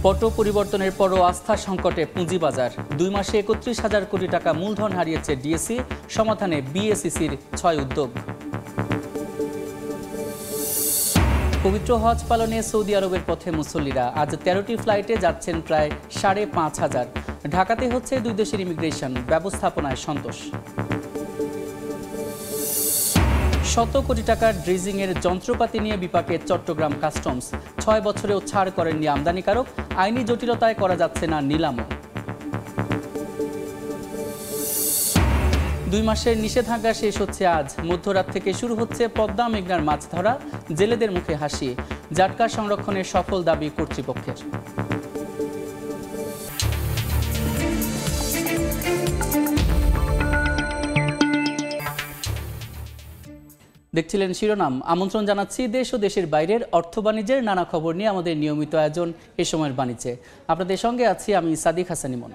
পট পরিবর্তনের পরও আস্থা সংকটে পুঁজিবাজার। 2 মাসে 31,000 কোটি টাকা মূলধন হারিয়েছে ডিএসই, সমাধানে বিএসইসির 6 উদ্যোগ। পবিত্র হজ পালনে সৌদি আরবের পথে মুসল্লিরা। আজ 13টি ফ্লাইটে যাচ্ছেন প্রায় 5,500। ঢাকাতে হচ্ছে 2 দেশের ইমিগ্রেশন, ব্যবস্থাপনায় সন্তোষ। শত কোটি টাকার ড্রেজিংয়ের যন্ত্রপাতি নিয়ে বিপাকে চট্টগ্রাম কাস্টমস। 6 বছরেও ছাড় করেননি আমদানিকারক, আইনি জটিলতায় করা যাচ্ছে না নিলামও। 2 মাসের নিষেধাজ্ঞা শেষ হচ্ছে আজ। মধ্যরাত থেকে শুরু হচ্ছে পদ্মা মেঘনার মাছ ধরা, জেলেদের মুখে হাসি। জাটকা সংরক্ষণের সফল দাবি কর্তৃপক্ষের। দেখছিলেন শিরোনাম। আমন্ত্রণ জানাচ্ছি দেশ ও দেশের বাইরের অর্থ বাণিজ্যের নানা খবর নিয়ে আমাদের নিয়মিত আয়োজন এ সময়ের বাণিজ্যে। আপনাদের সঙ্গে আছি আমি সাদিক হাসান ইমন।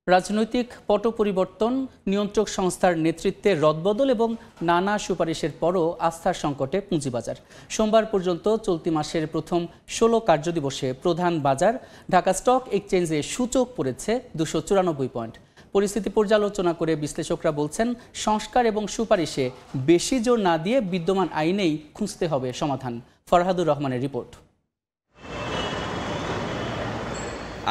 রাজনৈতিক পট পরিবর্তন, নিয়ন্ত্রক সংস্থার নেতৃত্বে রদবদল এবং নানা সুপারিশের পরও আস্থার সংকটে পুঁজিবাজার। সোমবার পর্যন্ত চলতি মাসের প্রথম 16 কার্যদিবসে প্রধান বাজার ঢাকা স্টক এক্সচেঞ্জে সূচক পড়েছে 294 পয়েন্ট। পরিস্থিতি পর্যালোচনা করে বিশ্লেষকরা বলছেন, সংস্কার এবং সুপারিশে বেশি জোর না দিয়ে বিদ্যমান আইনেই খুঁজতে হবে সমাধান। ফরহাদুর রহমানের রিপোর্ট।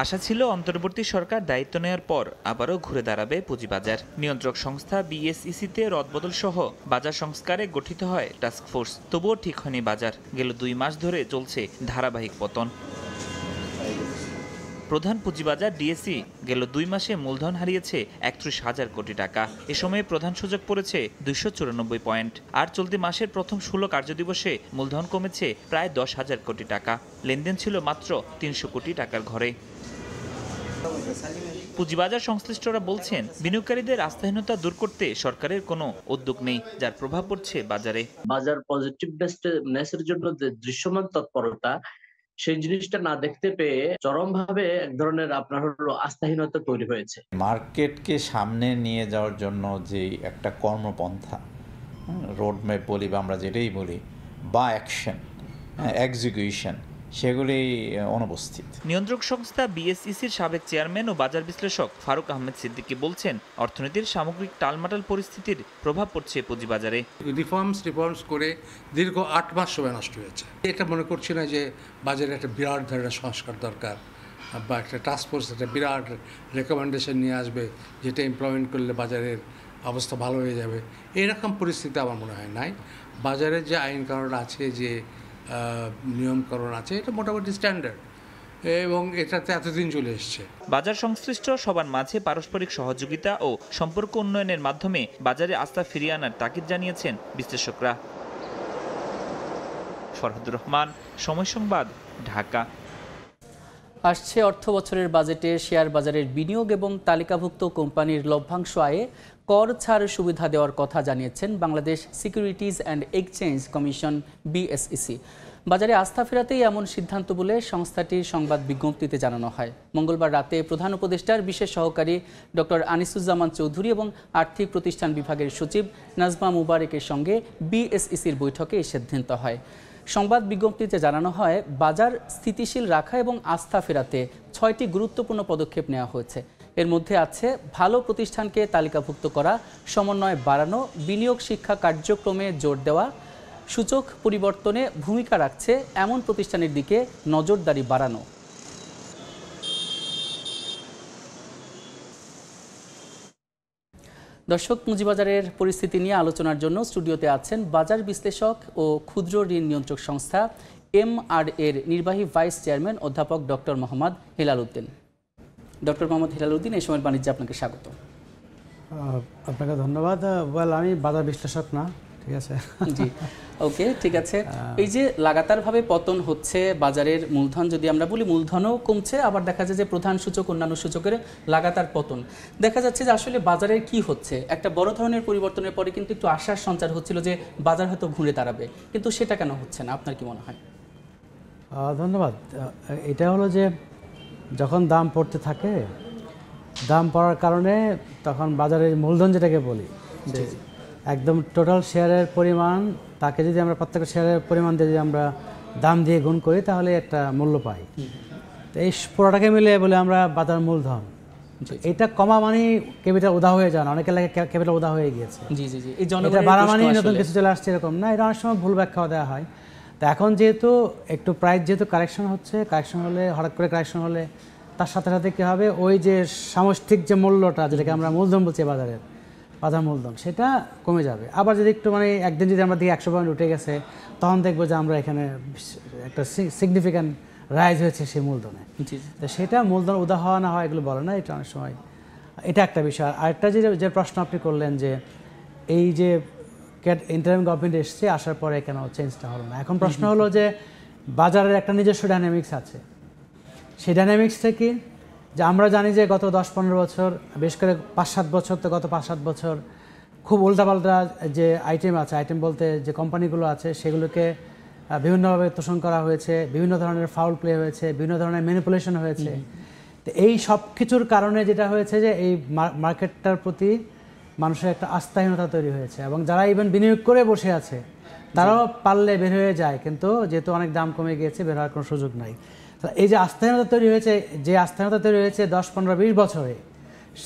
আশা ছিল অন্তর্বর্তী সরকার দায়িত্ব নেওয়ার পর আবারও ঘুরে দাঁড়াবে পুঁজিবাজার। নিয়ন্ত্রক সংস্থা বিএসইসিতে রদবদল সহ বাজার সংস্কারে গঠিত হয় টাস্কফোর্স। তবুও ঠিক হয়নি বাজার। গেল 2 মাস ধরে চলছে ধারাবাহিক পতন। প্রধান পুঁজিবাজার ডিএসই গেল 2 মাসে মূলধন হারিয়েছে 31,000 কোটি টাকা। এ সময়ে প্রধান সূচক পড়েছে 294 পয়েন্ট। আর চলতি মাসের প্রথম 16 কার্যদিবসে মূলধন কমেছে প্রায় 10,000 কোটি টাকা। লেনদেন ছিল মাত্র 300 কোটি টাকার ঘরে। পুঁজিবাজার সংশ্লিষ্টরা বলছেন, বিনিয়োগকারীদের আস্থাহীনতা দূর করতে সরকারের কোনো উদ্যোগ নেই, যার প্রভাব পড়ছে বাজারে। বাজার পজিটিভনেসের জন্য যে দৃশ্যমান তৎপরতা, সেই জিনিসটা না দেখতে পেয়ে চরমভাবে এক ধরনের আপনার হলো আস্থাহীনতা তৈরি হয়েছে। মার্কেটকে সামনে নিয়ে যাওয়ার জন্য যে একটা কর্মপন্থা, রোডম্যাপ বলি বা আমরা যেটাই বলি, বা অ্যাকশন, এক্সিকিউশন, সেগুলি অনুপস্থিত। নিয়ন্ত্রক সংস্থা বিএসইসির সাবেক চেয়ারম্যান ও বাজার বিশ্লেষক ফারুক আহমেদ সিদ্দিকী বলছেন, অর্থনীতির সামগ্রিক টালমাটাল পরিস্থিতির প্রভাব পড়ছে পুঁজিবাজারে। রিফর্মস করে দীর্ঘ 8 মাস সময় নষ্ট হয়েছে। এটা মনে করছি না যে বাজারে একটা বিরাট ধরনের সংস্কার দরকার বা একটা টাস্কফোর্স একটা বিরাট রেকমেন্ডেশন নিয়ে আসবে, যেটা ইমপ্লিমেন্ট করলে বাজারের অবস্থা ভালো হয়ে যাবে। এরকম পরিস্থিতি আমার মনে হয় নাই। বাজারের যে আইন কানুন আছে, যে নিয়মকরণ আছে, এটা মোটামুটি স্ট্যান্ডার্ড এবং এটাতে এতদিন চলে এসছে। বাজার সংশ্লিষ্ট সবার মাঝে পারস্পরিক সহযোগিতা ও সম্পর্ক উন্নয়নের মাধ্যমে বাজারে আস্থা ফিরিয়ে আনার তাগিদ জানিয়েছেন বিশ্লেষকরা। ফরহাদুর রহমান, সময় সংবাদ, ঢাকা। আসছে অর্থ বছরের বাজেটে শেয়ার বাজারের বিনিয়োগ এবং তালিকাভুক্ত কোম্পানির লভ্যাংশ আয়ে কর ছাড় সুবিধা দেওয়ার কথা জানিয়েছেন Bangladesh securities and exchange commission BSEC. বাজারে আস্থা ফেরাতেই এমন সিদ্ধান্ত বলে সংস্থাটির সংবাদ বিজ্ঞপ্তিতে জানানো হয়। মঙ্গলবার রাতে প্রধান উপদেষ্টার বিশেষ সহকারী ডক্টর আনিসুজ্জামান চৌধুরী এবং আর্থিক প্রতিষ্ঠান বিভাগের সচিব নাজমা মুবারেকের সঙ্গে বিএসইসির বৈঠকে এই সিদ্ধান্ত হয়। সংবাদ বিজ্ঞপ্তিতে জানানো হয়, বাজার স্থিতিশীল রাখা এবং আস্থা ফেরাতে 6টি গুরুত্বপূর্ণ পদক্ষেপ নেওয়া হয়েছে। এর মধ্যে আছে ভালো প্রতিষ্ঠানকে তালিকাভুক্ত করা, সমন্বয় বাড়ানো, বিনিয়োগ শিক্ষা কার্যক্রমে জোর দেওয়া, সূচক পরিবর্তনে ভূমিকা রাখছে এমন প্রতিষ্ঠানের দিকে নজরদারি বাড়ানো। দর্শক, পুঁজিবাজারের পরিস্থিতি নিয়ে আলোচনার জন্য স্টুডিওতে আছেন বাজার বিশ্লেষক ও ক্ষুদ্র ঋণ নিয়ন্ত্রক সংস্থা এমআরএর নির্বাহী ভাইস চেয়ারম্যান অধ্যাপক ডক্টর মোহাম্মদ হেলাল উদ্দিন। ডক্টর মোহাম্মদ হেলাল উদ্দিন, এই সময়ের বাণিজ্যে আপনাকে স্বাগত। আপনাকে ধন্যবাদ। আমি বাজার বিশ্লেষক না, ঠিক আছে? জি, ওকে, ঠিক আছে। এই যে লাগাতারভাবে পতন হচ্ছে বাজারের, মূলধন যদি আমরা বলি, মূলধনও কমছে, আবার দেখা যায় যে প্রধান সূচক অন্যান্য সূচকের লাগাতার পতন। দেখা যাচ্ছে যে আসলে বাজারের কি হচ্ছে, একটা বড় ধরনের পরিবর্তনের পরে কিন্তু একটু আশার সঞ্চার হচ্ছিল যে বাজার হয়তো ঘুরে দাঁড়াবে, কিন্তু সেটা কেন হচ্ছে না, আপনার কি মনে হয়? ধন্যবাদ। এটা হলো যে যখন দাম পড়তে থাকে, দাম পড়ার কারণে তখন বাজারের মূলধন যেটাকে বলি, একদম টোটাল শেয়ারের পরিমাণ, তাকে যদি আমরা প্রত্যেকটা শেয়ারের পরিমাণ দিয়ে যদি আমরা দাম দিয়ে গুণ করি তাহলে একটা মূল্য পাই। তো এই পুরোটাকে মিলে বলে আমরা বাজার মূলধন, এটা কমা মানে ক্যাপিটাল উদা হয়ে যান, অনেকের লাগে ক্যাপিটাল উদা হয়ে গিয়েছে। জি জি জি, এই এটা জনগণের বাড়া প্রশ্ন মানে নতুন আসলে। কিছু চলে আসছে এরকম না, এটা অনেক সময় ভুল ব্যাখ্যাও দেওয়া হয়। তো এখন যেহেতু একটু প্রাইস যেহেতু কারেকশন হচ্ছে, কারেকশন হলে হঠাৎ করে কারেকশন হলে তার সাথে সাথে কী হবে, ওই যে সামষ্টিক যে মূল্যটা যেটাকে আমরা মূলধন বলছি বাজারের, বাজার মূলধন, সেটা কমে যাবে। আবার যদি একটু মানে একদিন যদি আমরা দিকে 100 পয়েন্ট উঠে গেছে, তখন দেখবো যে আমরা এখানে একটা সিগনিফিক্যান্ট রাইজ হয়েছে সেই মূলধনে। জি জি। তো সেটা মূলধন উদা হওয়া না হয় এগুলো বলে না, এটা অনেক সময় এটা একটা বিষয়। আরেকটা যে প্রশ্ন আপনি করলেন যে এই যে ইন্টারিম গভর্নমেন্ট এসছে, আসার পরে কেন চেঞ্জটা হলো না, এখন প্রশ্ন হলো যে বাজারের একটা নিজস্ব ডাইনামিক্স আছে। সেই ডাইনামিক্সটা কি, যে আমরা জানি যে গত 10-15 বছর, বেশ করে 5-7 বছর, তো গত 5-7 বছর খুব উল্টাপাল্টা যে আইটেম আছে, আইটেম বলতে যে কোম্পানিগুলো আছে সেগুলোকে বিভিন্নভাবে তোষণ করা হয়েছে, বিভিন্ন ধরনের ফাউল প্লে হয়েছে, বিভিন্ন ধরনের ম্যানিপুলেশন হয়েছে। তো এই সব কিছুর কারণে যেটা হয়েছে যে এই মার্কেটটার প্রতি মানুষের একটা আস্থাহীনতা তৈরি হয়েছে, এবং যারা ইভেন বিনিয়োগ করে বসে আছে তারাও পারলে বের হয়ে যায়, কিন্তু যেহেতু অনেক দাম কমে গিয়েছে বের হওয়ার কোনো সুযোগ নাই। এই যে আস্থাহীনতা তৈরি হয়েছে, যে আস্থাহীনতা তৈরি হয়েছে 10-15-20 বছরে,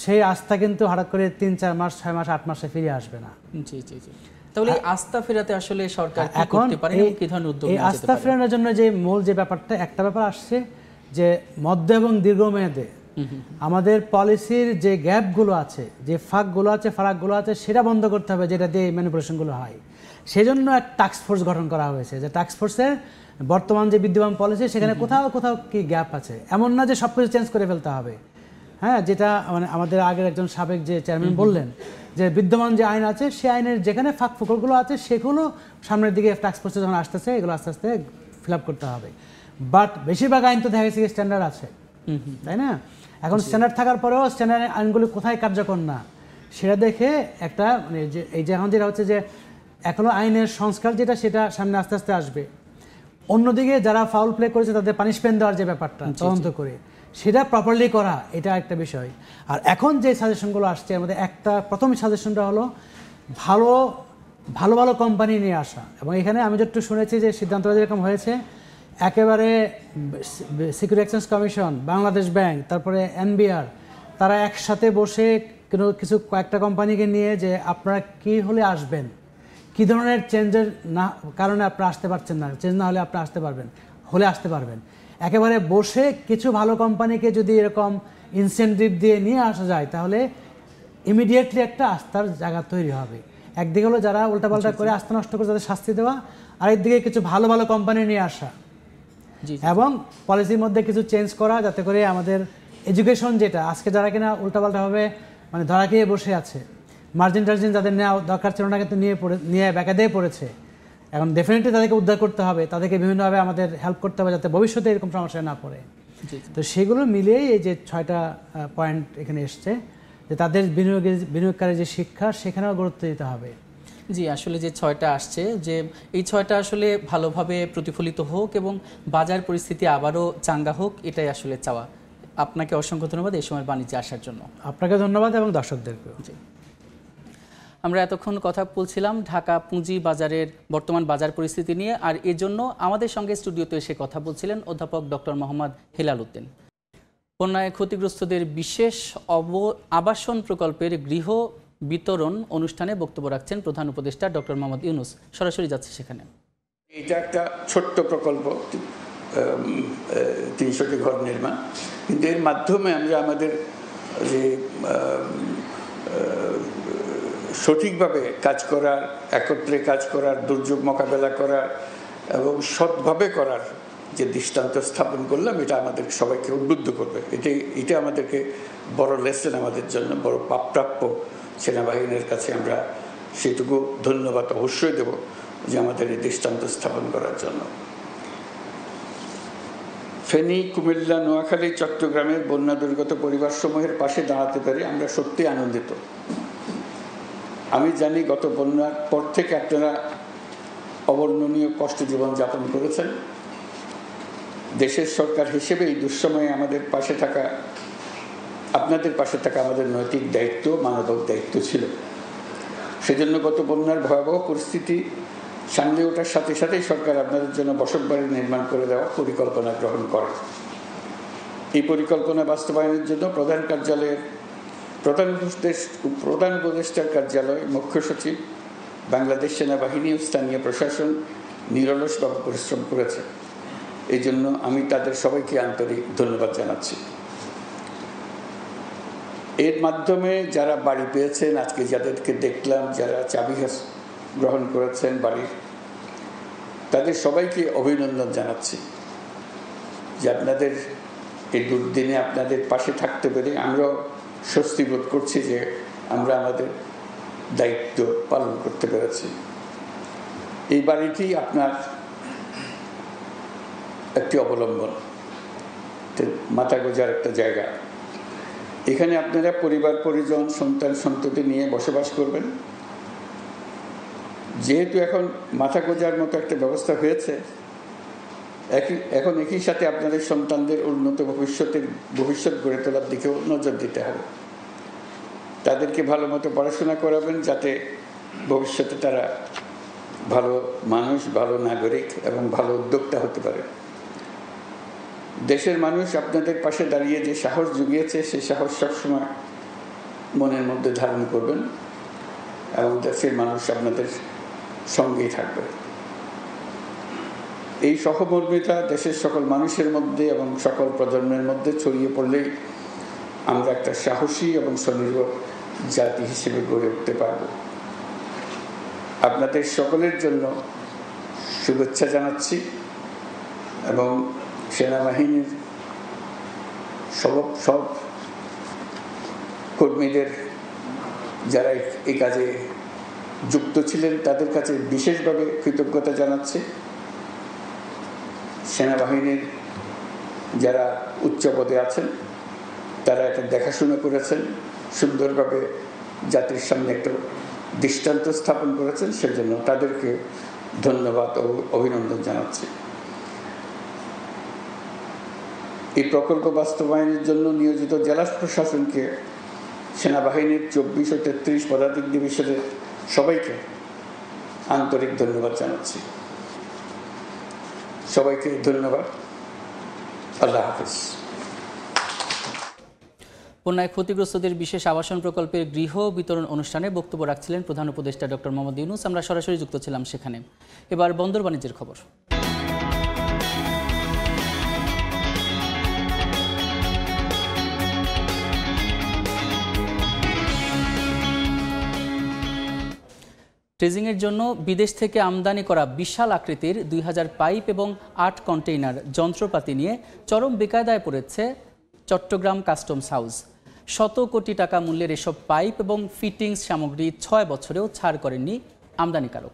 সেই আস্থা কিন্তু হঠাৎ করে 3-4 মাস 6 মাস 8 মাসে ফিরে আসবে না। জি জি জি। তাহলে এই আস্থা ফেরাতে আসলে সরকার কি এখন করতে পারে এবং কি ধরনের উদ্যোগ এই নেওয়া যেতে আস্থা পারে? ফেরানোর জন্য যে মূল যে ব্যাপারটা, একটা ব্যাপার আসছে যে মধ্য এবং দীর্ঘমেয়াদে আমাদের পলিসির যে গ্যাপগুলো আছে, যে ফাঁকগুলো আছে, ফারাকগুলো আছে, সেটা বন্ধ করতে হবে, যেটা দিয়ে ম্যানিপুলেশনগুলো হয়। সেজন্য এক টাস্ক ফোর্স গঠন করা হয়েছে, যে টাস্ক ফোর্সের বর্তমান যে বিদ্যমান পলিসি সেখানে কোথাও কোথাও কি গ্যাপ আছে, এমন না যে সব কিছু চেঞ্জ করে ফেলতে হবে। হ্যাঁ, যেটা মানে আমাদের আগের একজন সাবেক যে চেয়ারম্যান বললেন, যে বিদ্যমান যে আইন আছে সেই আইনের যেখানে ফাঁক ফোকরগুলো আছে সেগুলো সামনের দিকে টাস্ক ফোর্সে যখন আসতেছে এগুলো আস্তে আস্তে ফিল আপ করতে হবে। বাট বেশিরভাগ আইন তো দেখা গেছে স্ট্যান্ডার্ড আছে, তাই না? এখন স্ট্যান্ডার্ড থাকার পরেও স্ট্যান্ডার্ড আইনগুলি কোথায় কার্যকর না সেটা দেখে একটা মানে যে এই যে এখন যেটা হচ্ছে যে এখনো আইনের সংস্কার যেটা, সেটা সামনে আস্তে আস্তে আসবে। অন্যদিকে যারা ফাউল প্লে করেছে তাদের পানিশমেন্ট দেওয়ার যে ব্যাপারটা তদন্ত করে সেটা প্রপারলি করা, এটা একটা বিষয়। আর এখন যে সাজেশনগুলো আসছে এর মধ্যে একটা প্রথম সাজেশনটা হলো ভালো ভালো ভালো কোম্পানি নিয়ে আসা। এবং এখানে আমি যতটুকু শুনেছি যে সিদ্ধান্তটা যেরকম হয়েছে, একেবারে security exchange commission, Bangladesh bank, তারপরে এনবিআর, তারা একসাথে বসে কিছু কয়েকটা কোম্পানিকে নিয়ে যে আপনারা কী হলে আসবেন, কী ধরনের চেঞ্জের না কারণে আপনারা আসতে পারছেন না, চেঞ্জ না হলে আপনি আসতে পারবেন, হলে আসতে পারবেন, একেবারে বসে কিছু ভালো কোম্পানিকে যদি এরকম ইনসেন্টিভ দিয়ে নিয়ে আসা যায় তাহলে ইমিডিয়েটলি একটা আস্থার জায়গা তৈরি হবে। একদিকে হলো যারা উল্টাপাল্টা করে আস্থা নষ্ট করে তাদের শাস্তি দেওয়া, আরেকদিকে কিছু ভালো ভালো কোম্পানি নিয়ে আসা এবং পলিসির মধ্যে কিছু চেঞ্জ করা, যাতে করে আমাদের এডুকেশন যেটা আজকে যারা কিনা উল্টাপাল্টাভাবে মানে ধরা খেয়ে বসে আছে, মার্জিন টার্জিন যাদের নেওয়া দরকার ছিল না কিন্তু নিয়ে ব্যাকা দিয়ে পড়েছে, এখন ডেফিনেটলি তাদেরকে উদ্ধার করতে হবে, তাদেরকে বিভিন্নভাবে আমাদের হেল্প করতে হবে যাতে ভবিষ্যতে এরকম সমস্যায় না পড়ে। তো সেগুলো মিলিয়েই এই যে 6টা পয়েন্ট এখানে এসছে, যে তাদের বিনিয়োগকারী যে শিক্ষা সেখানেও গুরুত্ব দিতে হবে। জি, আসলে যে 6টা আসছে, যে এই 6টা আসলে ভালোভাবে প্রতিফলিত হোক এবং বাজার পরিস্থিতি আবারও চাঙ্গা হোক, এটাই আসলে চাওয়া। আপনাকে অসংখ্য ধন্যবাদ এই সময় বাণিজ্যে আসার জন্য। আপনাকে ধন্যবাদ এবং দর্শকদেরকেও। জি, আমরা এতক্ষণ কথা বলছিলাম ঢাকা পুঁজি বাজারের বর্তমান বাজার পরিস্থিতি নিয়ে, আর এজন্য আমাদের সঙ্গে স্টুডিওতে এসে কথা বলছিলেন অধ্যাপক ডক্টর মোহাম্মদ হেলাল উদ্দিন। বন্যায় ক্ষতিগ্রস্তদের বিশেষ আবাসন প্রকল্পের গৃহ বিতরণ অনুষ্ঠানে বক্তব্য রাখছেন প্রধান উপদেষ্টা ডক্টর মোহাম্মদ ইউনূস। সরাসরি যাচ্ছে সেখানে। এটা একটা ছোট্ট প্রকল্প, 300টি ঘর নির্মাণ, কিন্তু এর মাধ্যমে আমরা আমাদের যে সঠিকভাবে কাজ করার, একত্রে কাজ করার, দুর্যোগ মোকাবেলা করার এবং সৎভাবে করার যে দৃষ্টান্ত স্থাপন করলাম, এটা আমাদের সবাইকে উদ্বুদ্ধ করবে। এটা আমাদেরকে বড় লেসন, আমাদের জন্য বড় প্রাপ্য। সেনাবাহিনীর কাছে আমরা সেটুকু ধন্যবাদ অবশ্যই দেব যে আমাদের এই দৃষ্টান্ত স্থাপন করার জন্য। ফেনী, কুমিল্লা, নোয়াখালী, চট্টগ্রামের বন্যা দুর্গত পরিবারসমূহের পাশে দাঁড়াতে পেরে আমরা সত্যি আনন্দিত। আমি জানি গত বন্যার পর থেকে আপনারা অবর্ণনীয় কষ্ট জীবনযাপন করেছেন। দেশের সরকার হিসেবে এই দুঃসময়ে আমাদের পাশে থাকা, আপনাদের পাশে থাকা আমাদের নৈতিক দায়িত্ব, মানবিক দায়িত্ব ছিল। সেজন্য গত বন্যার ভয়াবহ পরিস্থিতি সামলে ওঠার সাথে সাথেই সরকার আপনাদের জন্য বসতবাড়ি নির্মাণ করে দেওয়ার পরিকল্পনা গ্রহণ করে। এই পরিকল্পনা বাস্তবায়নের জন্য প্রধান উপদেষ্টার কার্যালয়, মুখ্য সচিব, বাংলাদেশ সেনাবাহিনী ও স্থানীয় প্রশাসন নিরলসভাবে পরিশ্রম করেছে। এই জন্য আমি তাদের সবাইকে আন্তরিক ধন্যবাদ জানাচ্ছি। এর মাধ্যমে যারা বাড়ি পেয়েছেন, আজকে যাদেরকে দেখলাম, যারা চাবি গ্রহণ করেছেন বাড়ির, তাদের সবাইকে অভিনন্দন জানাচ্ছি যে আপনাদের এই দুর্দিনে আপনাদের পাশে থাকতে পেরে আমরাও স্বস্তি বোধ করছি যে আমরা আমাদের দায়িত্ব পালন করতে পেরেছি। এই বাড়িটি আপনার একটি অবলম্বন, মাথা গোঁজার একটা জায়গা। এখানে আপনারা পরিবার পরিজন, সন্তান সন্ততি নিয়ে বসবাস করবেন। যেহেতু এখন মাথা গোঁজার মতো একটা ব্যবস্থা হয়েছে, এখন একই সাথে আপনাদের সন্তানদের উন্নত ভবিষ্যৎ গড়ে তোলার দিকেও নজর দিতে হবে। তাদেরকে ভালো মতো পড়াশোনা করাবেন যাতে ভবিষ্যতে তারা ভালো মানুষ, ভালো নাগরিক এবং ভালো উদ্যোক্তা হতে পারে। দেশের মানুষ আপনাদের পাশে দাঁড়িয়ে যে সাহস জুগিয়েছে, সেই সাহস সবসময় মনের মধ্যে ধারণ করবেন এবং দেশের মানুষ আপনাদের সঙ্গেই থাকবে। এই সহমর্মিতা দেশের সকল মানুষের মধ্যে এবং সকল প্রজন্মের মধ্যে ছড়িয়ে পড়লেই আমরা একটা সাহসী এবং স্বনির্ভর জাতি হিসেবে গড়ে উঠতে পারব। আপনাদের সকলের জন্য শুভেচ্ছা জানাচ্ছি এবং সেনাবাহিনীর সব কর্মীদের যারা এই কাজে যুক্ত ছিলেন তাদের কাছে বিশেষভাবে কৃতজ্ঞতা জানাচ্ছি। সেনাবাহিনীর যারা উচ্চ পদে আছেন তারা এটা দেখাশোনা করেছেন, সুন্দরভাবে জাতির সামনে একটা দৃষ্টান্ত স্থাপন করেছেন, সেজন্য তাদেরকে ধন্যবাদ ও অভিনন্দন জানাচ্ছি। এই প্রকল্প বাস্তবায়নের জন্য নিয়োজিত জেলা প্রশাসনকে, সেনাবাহিনীর 24 ও 33 পদাতিক ডিভিশনের সবাইকে আন্তরিক ধন্যবাদ জানাচ্ছি। সবাইকে ধন্যবাদ। আল্লাহ হাফেজ। বন্যায় ক্ষতিগ্রস্তদের বিশেষ আবাসন প্রকল্পের গৃহ বিতরণ অনুষ্ঠানে বক্তব্য রাখছিলেন প্রধান উপদেষ্টা ডক্টর মোহাম্মদ ইউনূস। আমরা সরাসরি যুক্ত ছিলাম সেখানে। এবার বন্দর বাণিজ্যের খবর। ট্রেজিংয়ের জন্য বিদেশ থেকে আমদানি করা বিশাল আকৃতির 2000 পাইপ এবং 8 কন্টেইনার যন্ত্রপাতি নিয়ে চরম বেকায়দায় পড়েছে চট্টগ্রাম কাস্টমস হাউস। শত কোটি টাকা মূল্যের এসব পাইপ এবং ফিটিংস সামগ্রী 6 বছরেও ছাড় করেননি আমদানিকারক।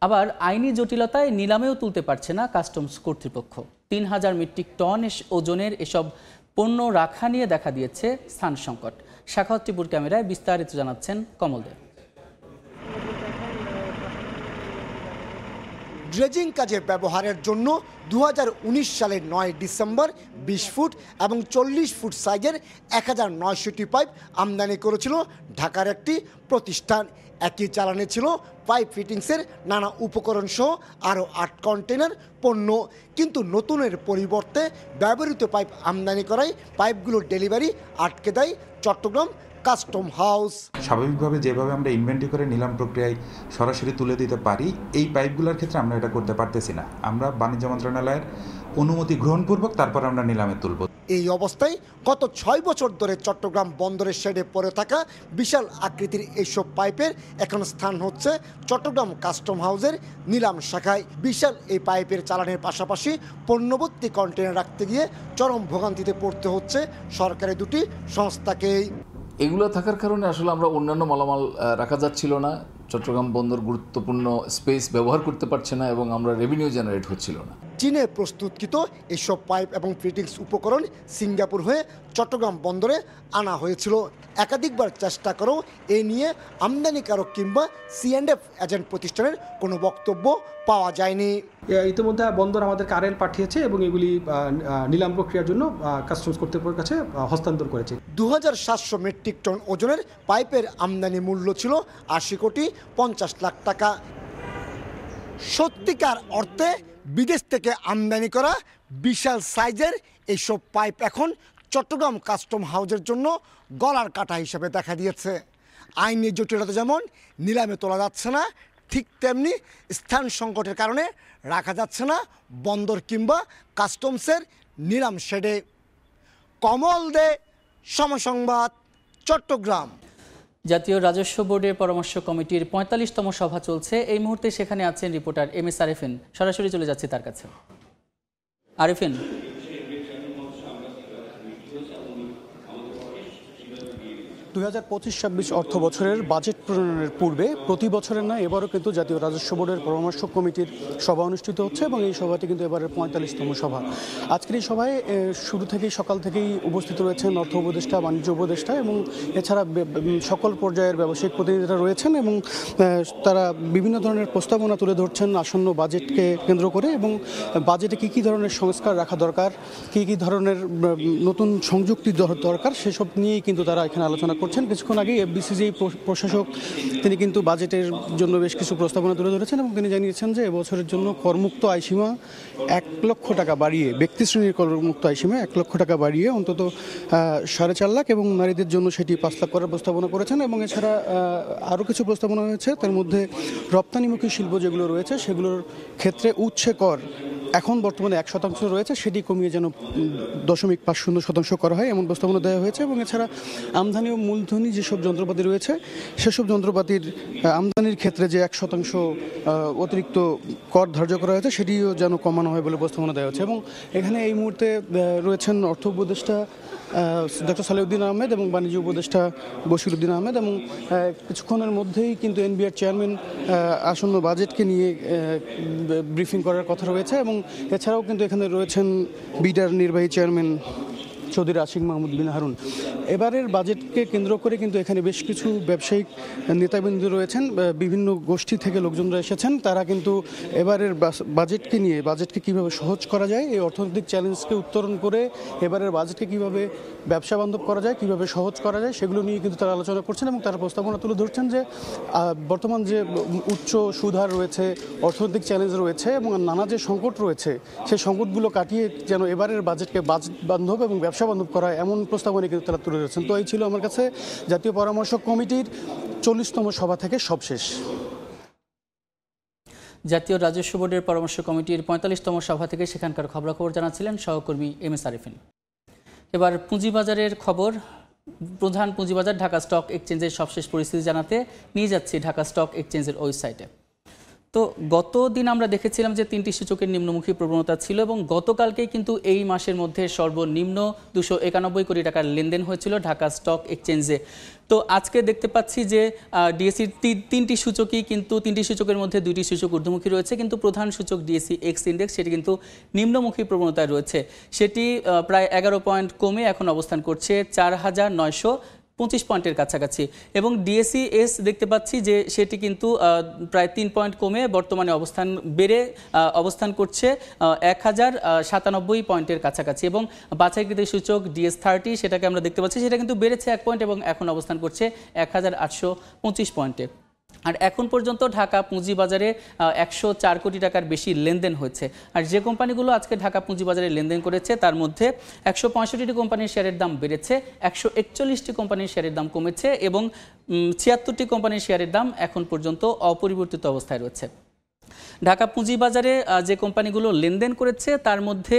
আবার আইনি জটিলতায় নিলামেও তুলতে পারছে না কাস্টমস কর্তৃপক্ষ। 3000 মেট্রিক টন ওজনের এসব পণ্য রাখা নিয়ে দেখা দিয়েছে স্থান সংকট। শাখাওয়াত টিপুর ক্যামেরায় বিস্তারিত জানাচ্ছেন কমল দে। ড্রেজিং কাজে ব্যবহারের জন্য 2019 সালের 9 ডিসেম্বর 20 ফুট এবং 40 ফুট সাইজের 1900টি পাইপ আমদানি করেছিল ঢাকার একটি প্রতিষ্ঠান। একই চালানে ছিল পাইপ ফিটিংসের নানা উপকরণ সহ আরও 8 কন্টেনার পণ্য। কিন্তু নতুনের পরিবর্তে ব্যবহৃত পাইপ আমদানি করায় পাইপগুলোর ডেলিভারি আটকে দেয় চট্টগ্রাম কাস্টম হাউস। স্বাভাবিকভাবে যেভাবে আমরা ইনভেন্টরি করে নিলাম প্রক্রিয়ায় সরাসরি তুলে দিতে পারি, এই পাইপগুলোর ক্ষেত্রে আমরা এটা করতে পারতেছি না। আমরা বাণিজ্য মন্ত্রণালয়ের অনুমতি গ্রহণপূর্বক তারপর আমরা নিলামে তুলব। এই অবস্থায় গত 6 বছর ধরে চট্টগ্রাম বন্দরের শেডে পড়ে থাকা বিশাল আকৃতির এইসব পাইপের এখন স্থান হচ্ছে চট্টগ্রাম কাস্টম হাউসের নিলাম শাখায়। বিশাল এই পাইপের চালানের পাশাপাশি পণ্যভর্তি কন্টেনার রাখতে গিয়ে চরম ভোগান্তিতে পড়তে হচ্ছে সরকারি দুটি সংস্থাকেই। এগুলো থাকার কারণে আসলে আমরা অন্যান্য মালামাল রাখা যাচ্ছিল না, চট্টগ্রাম বন্দর গুরুত্বপূর্ণ স্পেস ব্যবহার করতে পারছে না এবং আমরা রেভিনিউ জেনারেট হচ্ছিল না। চীনে প্রস্তুতকৃত এসব পাইপ এবং ফিটিংস উপকরণ সিঙ্গাপুর হয়ে চট্টগ্রাম বন্দরে আনা হয়েছিল। একাধিকবার চেষ্টা করেও এ নিয়ে আমদানিকারক কিংবা C&F এজেন্ট প্রতিষ্ঠানের কোনো বক্তব্য পাওয়া যায়নি। ইতিমধ্যে বন্দর আমাদের কারেন্ট পাঠিয়েছে এবং এগুলি নিলাম প্রক্রিয়ার জন্য কাস্টমস কর্তৃপক্ষের কাছে হস্তান্তর করেছে। 2700 মেট্রিক টন ওজনের পাইপের আমদানি মূল্য ছিল 80 কোটি 50 লাখ টাকা। সত্যিকার অর্থে বিদেশ থেকে আমদানি করা বিশাল সাইজের এইসব পাইপ এখন চট্টগ্রাম কাস্টম হাউজের জন্য গলার কাটা হিসেবে দেখা দিয়েছে। আইনি জটিলতা যেমন নিলামে তোলা যাচ্ছে না, ঠিক তেমনি স্থান সংকটের কারণে রাখা যাচ্ছে না বন্দর কিংবা কাস্টমসের নিলাম শেডে। কমল দে, সময় সংবাদ, চট্টগ্রাম। জাতীয় রাজস্ব বোর্ডের পরামর্শ কমিটির ৪৫তম সভা চলছে। এই মুহূর্তে সেখানে আছেন রিপোর্টার MS আরেফিন। সরাসরি চলে যাচ্ছি তার কাছে। আরেফিন, 2025-26 অর্থ বছরের বাজেট প্রণয়নের পূর্বে প্রতি বছরের নয় এবারও কিন্তু জাতীয় রাজস্ব বোর্ডের পরামর্শ কমিটির সভা অনুষ্ঠিত হচ্ছে এবং এই সভাটি কিন্তু এবারের ৪৫তম সভা। আজকের এই সভায় শুরু থেকেই সকাল থেকেই উপস্থিত রয়েছেন অর্থ উপদেষ্টা, বাণিজ্য উপদেষ্টা এবং এছাড়া সকল পর্যায়ের ব্যবসায়িক প্রতিনিধিরা রয়েছেন এবং তারা বিভিন্ন ধরনের প্রস্তাবনা তুলে ধরছেন আসন্ন বাজেটকে কেন্দ্র করে এবং বাজেটে কী কী ধরনের সংস্কার রাখা দরকার, কী কী ধরনের নতুন সংযুক্তি দরকার সেসব নিয়েই কিন্তু তারা এখানে আলোচনা করছেন। কিছুক্ষণ আগে FBCCI প্রশাসক তিনি কিন্তু বাজেটের জন্য বেশ কিছু প্রস্তাবনা তুলে ধরেছেন এবং তিনি জানিয়েছেন যে এবছরের জন্য করমুক্ত আয়সীমা 1 লক্ষ টাকা বাড়িয়ে, ব্যক্তি শ্রেণীর করমুক্ত আয়সীমা 1 লক্ষ টাকা বাড়িয়ে অন্তত 4.5 লাখ এবং নারীদের জন্য সেটি 5 লাখ করার প্রস্তাবনা করেছেন এবং এছাড়া আরও কিছু প্রস্তাবনা হয়েছে। তার মধ্যে রপ্তানিমুখী শিল্প যেগুলো রয়েছে সেগুলোর ক্ষেত্রে উচ্ছে কর এখন বর্তমানে 1% রয়েছে, সেটি কমিয়ে যেন 0.50% করা হয় এমন প্রস্তাবনা দেওয়া হয়েছে এবং এছাড়া আমদানি ও মূলধনী যেসব যন্ত্রপাতি রয়েছে সেসব যন্ত্রপাতির আমদানির ক্ষেত্রে যে 1% অতিরিক্ত কর ধার্য করা হয়েছে সেটিও যেন কমানো হয় বলে প্রস্তাবনা দেওয়া হয়েছে। এবং এখানে এই মুহূর্তে রয়েছেন অর্থ উপদেষ্টা ডক্টর সালেউদ্দিন আহমেদ এবং বাণিজ্য উপদেষ্টা বশিরউদ্দিন আহমেদ এবং কিছুক্ষণের মধ্যেই কিন্তু NBR চেয়ারম্যান আসন্ন বাজেটকে নিয়ে ব্রিফিং করার কথা রয়েছে এবং এছাড়াও কিন্তু এখানে রয়েছেন বিডার নির্বাহী চেয়ারম্যান চৌধুরী আশিক মাহমুদ বিন হারুন। এবারের বাজেটকে কেন্দ্র করে কিন্তু এখানে বেশ কিছু ব্যবসায়িক নেতাবৃন্দ রয়েছেন, বিভিন্ন গোষ্ঠী থেকে লোকজনরা এসেছেন। তারা কিন্তু এবারের বাজেটকে নিয়ে, বাজেটকে কীভাবে সহজ করা যায়, এই অর্থনৈতিক চ্যালেঞ্জকে উত্তরণ করে এবারের বাজেটকে কীভাবে ব্যবসা বান্ধব করা যায়, কীভাবে সহজ করা যায় সেগুলো নিয়ে কিন্তু তারা আলোচনা করছেন এবং তারা প্রস্তাবনা তুলে ধরছেন যে বর্তমান যে উচ্চ সুদহার রয়েছে, অর্থনৈতিক চ্যালেঞ্জ রয়েছে এবং নানা যে সংকট রয়েছে সেই সংকটগুলো কাটিয়ে যেন এবারের বাজেটকে বাজেট বান্ধব এবং ব্যবসা বান্ধব করা এমন প্রস্তাবনা কিন্তু তারা তুলে ধরেছেন। তো এই ছিল আমার কাছে জাতীয় পরামর্শ কমিটির 40তম সভা থেকে সবশেষ। জাতীয় রাজস্ব বোর্ডের পরামর্শ কমিটির ৪৫তম সভা থেকে সেখানকার খবরাখবর জানাচ্ছিলেন সহকর্মী MS আরেফিন। এবার পুঁজিবাজারের খবর। প্রধান পুঁজিবাজার ঢাকা স্টক এক্সচেঞ্জের সবশেষ পরিস্থিতি জানাতে নিয়ে যাচ্ছি ঢাকা স্টক এক্সচেঞ্জের ওয়েবসাইটে। তো গত দিন আমরা দেখেছিলাম যে 3টি সূচকের নিম্নমুখী প্রবণতা ছিল এবং গতকালকেই কিন্তু এই মাসের মধ্যে সর্বনিম্ন 291 কোটি টাকার লেনদেন হয়েছিল ঢাকা স্টক এক্সচেঞ্জে। তো আজকে দেখতে পাচ্ছি যে ডিএসসির 3টি সূচকই কিন্তু 3টি সূচকের মধ্যে 2টি সূচক ঊর্ধ্বমুখী রয়েছে, কিন্তু প্রধান সূচক ডিএসসি এক্স ইন্ডেক্স সেটি কিন্তু নিম্নমুখী প্রবণতায় রয়েছে। সেটি প্রায় 11 পয়েন্ট কমে এখন অবস্থান করছে 4,925 পয়েন্টের কাছাকাছি এবং ডিএসসি-এস দেখতে পাচ্ছি যে সেটি কিন্তু প্রায় 3 পয়েন্ট কমে বর্তমানে অবস্থান করছে 1097 পয়েন্টের কাছাকাছি এবং বাছাইকৃত সূচক DS30 সেটাকে আমরা দেখতে পাচ্ছি সেটা কিন্তু বেড়েছে 1 পয়েন্ট এবং এখন অবস্থান করছে 1825 পয়েন্টে। আর এখন পর্যন্ত ঢাকা পুঁজিবাজারে 104 কোটি টাকার বেশি লেনদেন হয়েছে। আর যে কোম্পানিগুলো আজকে ঢাকা পুঁজিবাজারে লেনদেন করেছে তার মধ্যে 165টি কোম্পানির শেয়ারের দাম বেড়েছে, 141টি কোম্পানির শেয়ারের দাম কমেছে এবং 76টি কোম্পানির শেয়ারের দাম এখন পর্যন্ত অপরিবর্তিত অবস্থায় রয়েছে। ঢাকা পুঁজিবাজারে যে কোম্পানিগুলো লেনদেন করেছে তার মধ্যে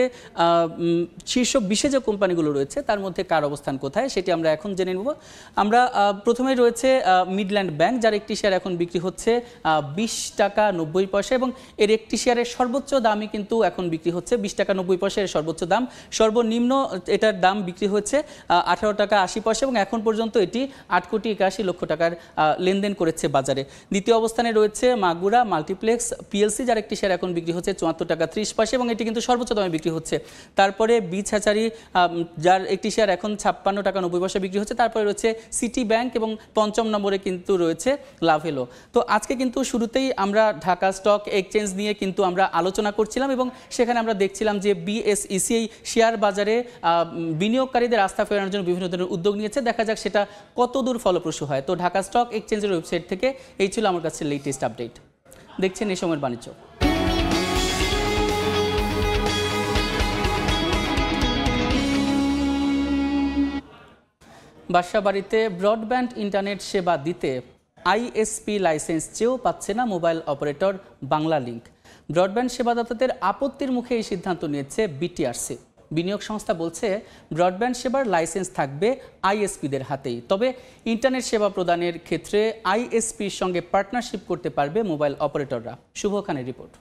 শীর্ষ 20-এ যে কোম্পানিগুলো রয়েছে তার মধ্যে কার অবস্থান কোথায় সেটি আমরা এখন জেনে নেব। আমরা প্রথমে রয়েছে মিডল্যান্ড ব্যাংক, যার একটি শেয়ার এখন বিক্রি হচ্ছে 20 টাকা 90 পয়সা এবং এর একটি শেয়ারের সর্বোচ্চ দামই কিন্তু এখন বিক্রি হচ্ছে 20 টাকা 90 পয়সা এর সর্বোচ্চ দাম। সর্বনিম্ন এটার দাম বিক্রি হচ্ছে 18 টাকা 80 পয়সা এবং এখন পর্যন্ত এটি 8 কোটি 81 লক্ষ টাকার লেনদেন করেছে বাজারে। দ্বিতীয় অবস্থানে রয়েছে মাগুরা মাল্টিপ্লেক্স PLC, যার একটি শেয়ার এখন বিক্রি হচ্ছে 74 টাকা 30 পয়সা এবং এটি কিন্তু সর্বোচ্চ দামে বিক্রি হচ্ছে। তারপরে বিচ হ্যাচারি, যার একটি শেয়ার এখন 56 টাকা 90 পয়সা বিক্রি হচ্ছে। তারপরে রয়েছে সিটি ব্যাংক এবং 5ম নম্বরে কিন্তু রয়েছে লাভেলো। তো আজকে কিন্তু শুরুতেই আমরা ঢাকা স্টক এক্সচেঞ্জ নিয়ে কিন্তু আমরা আলোচনা করছিলাম এবং সেখানে আমরা দেখছিলাম যে BSECI শেয়ার বাজারে বিনিয়োগকারীদের আস্থা ফেরানোর জন্য বিভিন্ন ধরনের উদ্যোগ নিয়েছে। দেখা যাক সেটা কতদূর ফলপ্রসূ হয়। তো ঢাকা স্টক এক্সচেঞ্জের ওয়েবসাইট থেকে এই ছিল আমার কাছে লেটেস্ট আপডেট। দেখছেন এই সময়ের বাণিজ্য। বাসাবাড়িতে ব্রডব্যান্ড ইন্টারনেট সেবা দিতে আইএসপি লাইসেন্স চেয়েও পাচ্ছে না মোবাইল অপারেটর বাংলালিংক। ব্রডব্যান্ড সেবাদাতাদের আপত্তির মুখে এই সিদ্ধান্ত নিয়েছে বিটিআরসি। বিনিয়োগ সংস্থা বলছে ব্রডব্যান্ড সেবার লাইসেন্স থাকবে আইএসপিদের হাতেই, তবে ইন্টারনেট সেবা প্রদানের ক্ষেত্রে আইএসপির সঙ্গে পার্টনারশিপ করতে পারবে মোবাইল অপারেটররা। শুভ খানের রিপোর্ট।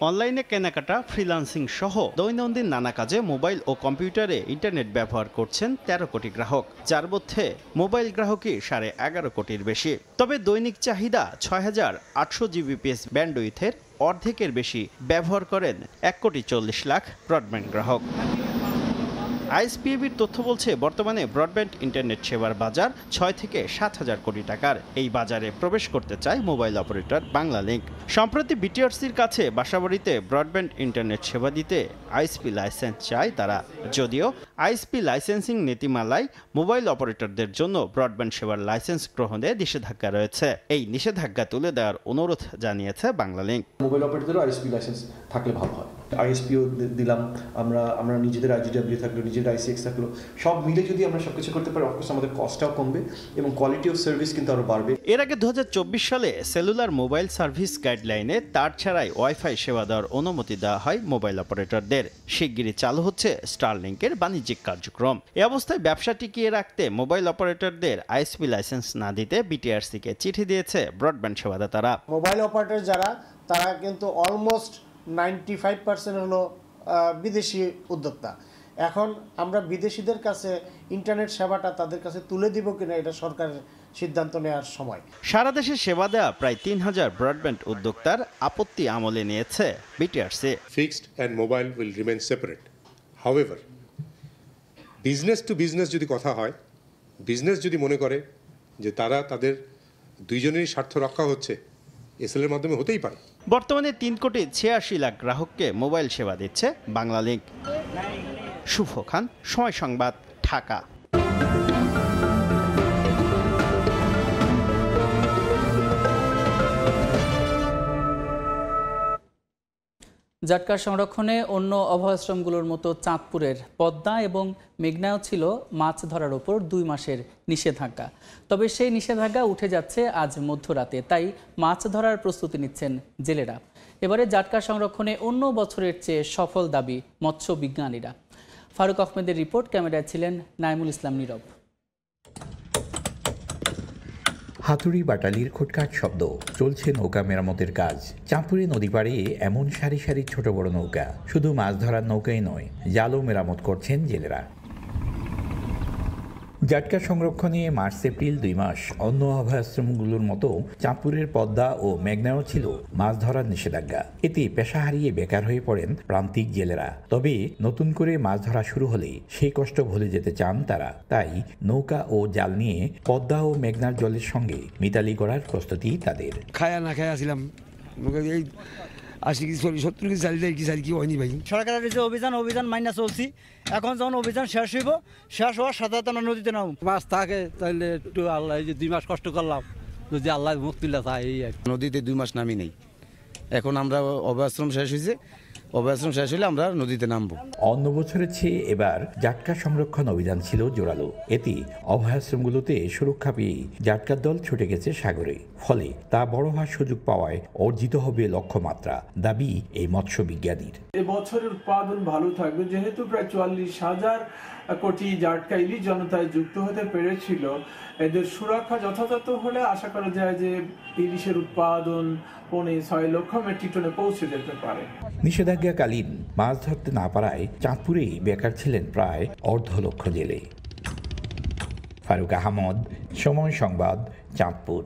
অনলাইনে কেনাকাটা, ফ্রিল্যান্সিং সহ দৈনন্দিন নানা কাজে মোবাইল ও কম্পিউটারে ইন্টারনেট ব্যবহার করছেন 13 কোটি গ্রাহক, যার মধ্যে মোবাইল গ্রাহকই 11.5 কোটির বেশি। তবে দৈনিক চাহিদা 6,800 জিবিপিএস ব্যান্ডউইথের অর্ধেকের বেশি ব্যবহার করেন 1,40,00,000 ব্রডব্যান্ড গ্রাহক। আইএসপিএবির তথ্য বলছে বর্তমানে ব্রডব্যান্ড ইন্টারনেট সেবার বাজার 6 থেকে 7,000 কোটি টাকার। এই বাজারে প্রবেশ করতে চায় মোবাইল অপারেটর বাংলালিংক। সম্প্রতি বিটিআরসির কাছে বাসাবাড়িতে ব্রডব্যান্ড ইন্টারনেট সেবা দিতে আইএসপি লাইসেন্স চায় তারা। যদিও আইএসপি লাইসেন্সিং নীতিমালায় মোবাইল অপারেটরদের জন্য ব্রডব্যান্ড সেবার লাইসেন্স গ্রহণে নিষেধাজ্ঞা রয়েছে। এই নিষেধাজ্ঞা তুলে দেওয়ার অনুরোধ জানিয়েছে বাংলালিংক। মোবাইল অপারেটরদেরও আইএসপি লাইসেন্স থাকলে ভালো হয়। আইএসপিও দিলাম, আমরা নিজেদের আইজিডব্লিউ থাকলো, নিজেদের আইসিএক্স থাকলো, সব মিলে যদি আমরা সবকিছু করতে পারি, অফকোর্স আমাদের কস্টটাও কমবে এবং কোয়ালিটি অফ সার্ভিস কিন্তু আরো বাড়বে। এর আগে 2024 সালে সেলুলার মোবাইল সার্ভিস গাইডলাইনে তার ছাড়াই ওয়াইফাই সেবা দেওয়ার অনুমতি দেওয়া হয় মোবাইল অপারেটরদের। শিগগিরই চালু হচ্ছে স্টারলিংকের বাণিজ্যিক কার্যক্রম। এ অবস্থায় ব্যবসা টিকিয়ে রাখতে মোবাইল অপারেটরদের আইএসপি লাইসেন্স না দিতে বিটিআরসিকে চিঠি দিয়েছে ব্রডব্যান্ড সেবাদাতারা। মোবাইল অপারেটর যারা, তারা কিন্তু অলমোস্ট 95% হলো বিদেশি উদ্যোক্তা। এখন আমরা বিদেশিদের কাছে ইন্টারনেট সেবাটা তাদের কাছে তুলে দিব কিনা, এটা সরকারের সিদ্ধান্ত নেওয়ার সময়। সারা দেশে সেবা দেওয়া প্রায় 3000 ব্রডব্যান্ড উদ্যোক্তার আপত্তি আমলে নিয়েছে BTRC. Fixed and mobile will remain separate. However, business to business যদি কথা হয়, বিজনেস যদি মনে করে যে তারা তাদের দুইজনেরই স্বার্থ রক্ষা হচ্ছে, এসএলের মাধ্যমে হতেই পারে। বর্তমানে 3,86,00,000 গ্রাহককে মোবাইল সেবা দিচ্ছে বাংলালিংক। শুভ খান, সময় সংবাদ, ঢাকা। জাটকা সংরক্ষণে অন্য অভয়াশ্রমগুলোর মতো চাঁদপুরের পদ্মা এবং মেঘনায়ও ছিল মাছ ধরার ওপর 2 মাসের নিষেধাজ্ঞা। তবে সেই নিষেধাজ্ঞা উঠে যাচ্ছে আজ মধ্যরাতে, তাই মাছ ধরার প্রস্তুতি নিচ্ছেন জেলেরা। এবারে জাটকা সংরক্ষণে অন্য বছরের চেয়ে সফল দাবি মৎস্য বিজ্ঞানীরা। ফারুক আহমেদের রিপোর্ট, ক্যামেরায় ছিলেন নাইমুল ইসলাম নীরব। হাতুড়ি বাটালির খুটখাট শব্দ, চলছে নৌকা মেরামতের কাজ। চাঁদপুরে নদী পাড়ে এমন সারি সারি ছোট বড় নৌকা, শুধু মাছ ধরার নৌকাই নয়, জালও মেরামত করছেন জেলেরা। জাটকা সংরক্ষণে মার্চ এপ্রিল 2 মাস অন্য অভয়াশ্রমগুলোর মতো চাঁদপুরের পদ্মা ও মেঘনায়ও ছিল মাছ ধরার নিষেধাজ্ঞা। এতে পেশা হারিয়ে বেকার হয়ে পড়েন প্রান্তিক জেলেরা। তবে নতুন করে মাছ ধরা শুরু হলে সেই কষ্ট ভুলে যেতে চান তারা। তাই নৌকা ও জাল নিয়ে পদ্মা ও মেঘনার জলের সঙ্গে মিতালি করার প্রস্তুতি তাদের। খায়া না খায়া ছিলাম, 80 কেজি 70 কেজি চালিয়ে কি চালি কি হয়নি ভাই। সরকারের যে অভিযান মাইনা চলছি, এখন যখন অভিযান শেষ হইব, শেষ হওয়ার সাথে আমরা নদীতে নাম মাছ থাকে, তাহলে একটু আল্লাহ যে 2 মাস কষ্ট করলাম, যদি আল্লাহ মুক্তিলা চাই। নদীতে 2 মাস নামি নেই। এখন আমরা অভয়াশ্রম শেষ হয়েছে, অভয়াশ্রম শেষ হলে আমরা নদীতে নামবো। অন্য বছরের চেয়ে এবার জাটকা সংরক্ষণ অভিযান ছিল জোরালো। এতে অভয়াশ্রমগুলোতে সুরক্ষা পেয়ে জাটকার দল ছুটে গেছে সাগরে। ফলে তা বড় হওয়ার সুযোগ পাওয়ায় অর্জিত হবে লক্ষ্যমাত্রা, দাবি এই মৎস্য বিজ্ঞানীর। এবছরের উৎপাদন ভালো থাকবে, যেহেতু প্রায় 44,000 কোটি জাটকা ইলিশ জনতায় যুক্ত হতে পেরেছিল। এদের সুরক্ষা যথাযথ হলে আশা করা যায় যে ইলিশের উৎপাদন 6 লক্ষ মেট্রিক টনে পৌঁছে যেতে পারে। নিষেধাজ্ঞাকালীন মাছ ধরতে না পারায় চাঁদপুরেই বেকার ছিলেন প্রায় 1.5 জেলে। ফারুক আহমদ, সময় সংবাদ, চাঁদপুর।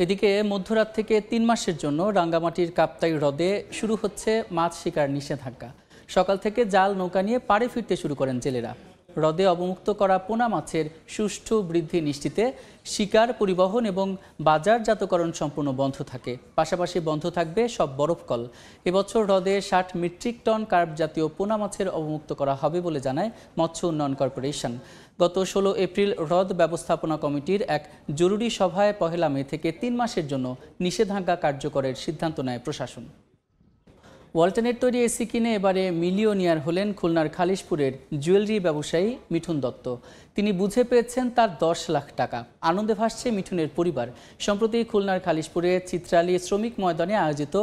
এদিকে মধ্যরাত থেকে 3 মাসের জন্য রাঙ্গামাটির কাপ্তাই হ্রদে শুরু হচ্ছে মাছ শিকার নিষেধাজ্ঞা। সকাল থেকে জাল নৌকা নিয়ে পাড়ে ফিরতে শুরু করেন জেলেরা। হ্রদে অবমুক্ত করা পোনা মাছের সুষ্ঠু বৃদ্ধি নিশ্চিতে শিকার, পরিবহন এবং বাজারজাতকরণ সম্পূর্ণ বন্ধ থাকে। পাশাপাশি বন্ধ থাকবে সব বরফকল। এবছর হ্রদে 60 মেট্রিক টন কার্প জাতীয় পোনা মাছের অবমুক্ত করা হবে বলে জানায় মৎস্য উন্নয়ন কর্পোরেশন। গত 16 এপ্রিল হ্রদ ব্যবস্থাপনা কমিটির এক জরুরি সভায় 1 মে থেকে 3 মাসের জন্য নিষেধাজ্ঞা কার্যকরের সিদ্ধান্ত নেয় প্রশাসন। ওয়ালটনের তৈরি এসি কিনে এবারে মিলিয়নিয়ার হলেন খুলনার খালিশপুরের জুয়েলারি ব্যবসায়ী মিঠুন দত্ত। তিনি বুঝে পেয়েছেন তার 10 লাখ টাকা। আনন্দে ভাসছে মিঠুনের পরিবার। সম্প্রতি খুলনার খালিশপুরে চিত্রালী শ্রমিক ময়দানে আয়োজিত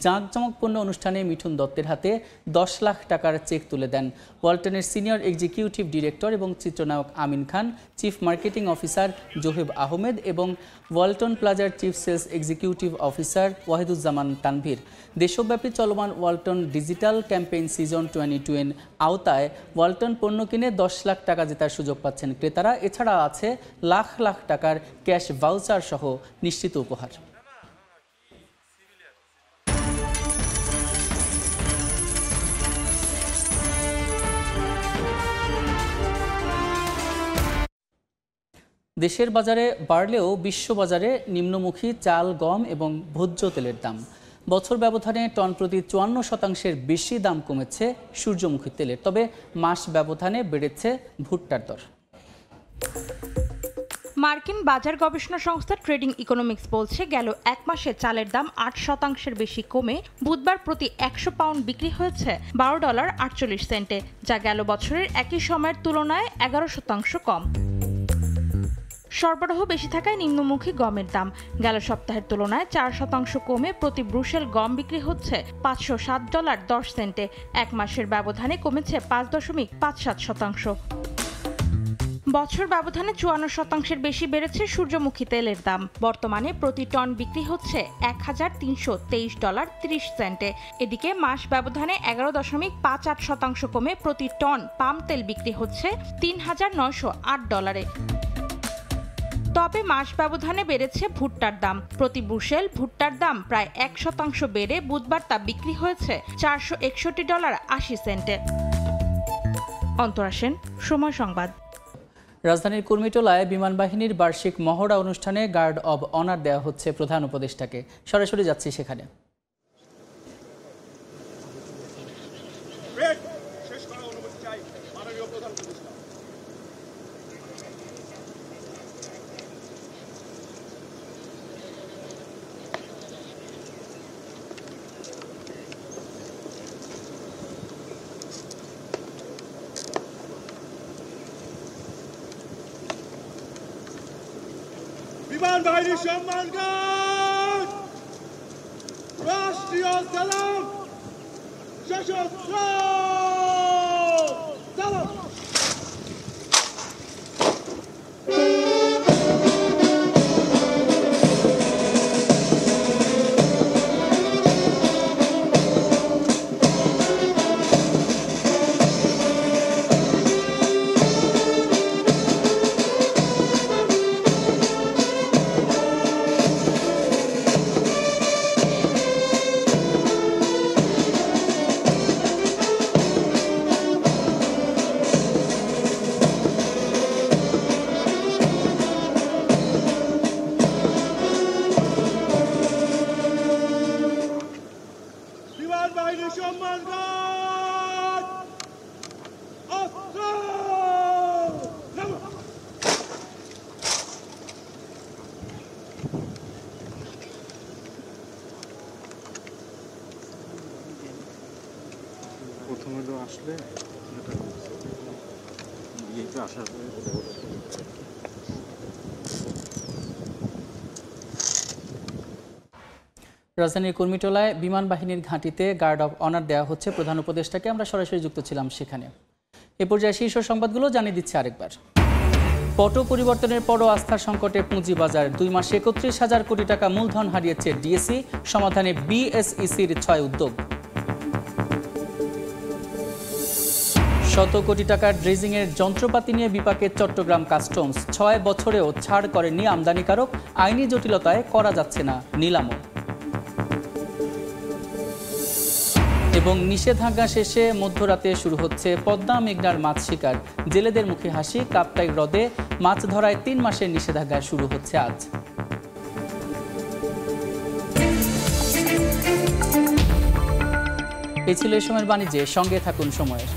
জাঁকজমকপূর্ণ অনুষ্ঠানে মিঠুন দত্তের হাতে 10 লাখ টাকার চেক তুলে দেন ওয়ালটনের সিনিয়র এক্সিকিউটিভ ডিরেক্টর এবং চিত্রনায়ক Amin Khan, chief marketing officer Zoheb Ahmed এবং ওয়ালটন প্লাজার chief sales executive officer Wahiduzzaman Tanvir. দেশব্যাপী চলমান ওয়ালটন ডিজিটাল ক্যাম্পেইন সিজন 22 আওতায় ওয়ালটন পণ্য কিনে 10 লাখ টাকা জেতার সুযোগ পাচ্ছেন ক্রেতারা। এছাড়া আছে লাখ লাখ টাকার ক্যাশ ভাউচার সহ নিশ্চিত উপহার। দেশের বাজারে বাড়লেও বিশ্ববাজারে নিম্নমুখী চাল, গম এবং ভোজ্য তেলের দাম। বছর ব্যবধানে টন প্রতি 54% বেশি দাম কমেছে সূর্যমুখী তেলের। তবে মাস ব্যবধানে বেড়েছে ভুট্টার দর। মার্কিন বাজার গবেষণা সংস্থা ট্রেডিং ইকোনমিক্স বলছে, গেল এক মাসে চালের দাম 8% বেশি কমে বুধবার প্রতি 100 পাউন্ড বিক্রি হয়েছে $12.48, যা গেল বছরের একই সময়ের তুলনায় 11% কম। সরবরাহ বেশি থাকায় নিম্নমুখী গমের দাম গেল সপ্তাহের তুলনায় 4% কমে প্রতি ব্রুশেল গম বিক্রি হচ্ছে $507.10। এক মাসের ব্যবধানে কমেছে 5.57%। বছর ব্যবধানে 54% বেশি বেড়েছে সূর্যমুখী তেলের দাম। বর্তমানে প্রতি টন বিক্রি হচ্ছে $1323.30। এদিকে মাস ব্যবধানে 11.58% কমে প্রতি টন পাম তেল বিক্রি হচ্ছে $3908। তবে মাস ব্যবধানে বেড়েছে ভুট্টার দাম। প্রতি বুশেল ভুট্টার দাম প্রায় 1% বেড়ে বুধবার তা বিক্রি হয়েছে $461.80। অন্তরা সেন, সময় সংবাদ। রাজধানীর কুর্মিটোলায় বিমান বাহিনীর বার্ষিক মহড়া অনুষ্ঠানে গার্ড অব অনার দেওয়া হচ্ছে প্রধান উপদেষ্টাকে। সরাসরি যাচ্ছি সেখানে। বিমান বাহিনীর সম্মান গান, রাষ্ট্রীয় সালাম, সশস্ত্র সালাম। প্রথমে তো আসলে আসার পরে রাজধানীর কুর্মিটোলায় বিমান বাহিনীর ঘাঁটিতে গার্ড অব অনার দেওয়া হচ্ছে প্রধান উপদেষ্টাকে। আমরা সরাসরি যুক্ত ছিলাম সেখানে। এ পর্যায়ে শীর্ষ সংবাদগুলো জানিয়ে দিচ্ছে আরেকবার। পট পরিবর্তনের পরও আস্থার সংকটে পুঁজিবাজার। 2 মাসে 31,000 কোটি টাকা মূলধন হারিয়েছে ডিএসি। সমাধানে বিএসইসির 6 উদ্যোগ। 100 কোটি টাকার ড্রেজিংয়ের যন্ত্রপাতি নিয়ে বিপাকে চট্টগ্রাম কাস্টমস। 6 বছরেও ছাড় করেনি আমদানিকারক। আইনি জটিলতায় করা যাচ্ছে না নিলামও। এবং নিষেধাজ্ঞা শেষে মধ্যরাতে শুরু হচ্ছে পদ্মা মেঘনার মাছ শিকার। জেলেদের মুখে হাসি। কাপ্তাই হ্রদে মাছ ধরায় 3 মাসের নিষেধাজ্ঞা শুরু হচ্ছে আজ। এই ছিল এই সময়ের বাণিজ্যে। সঙ্গে থাকুন সময়ের।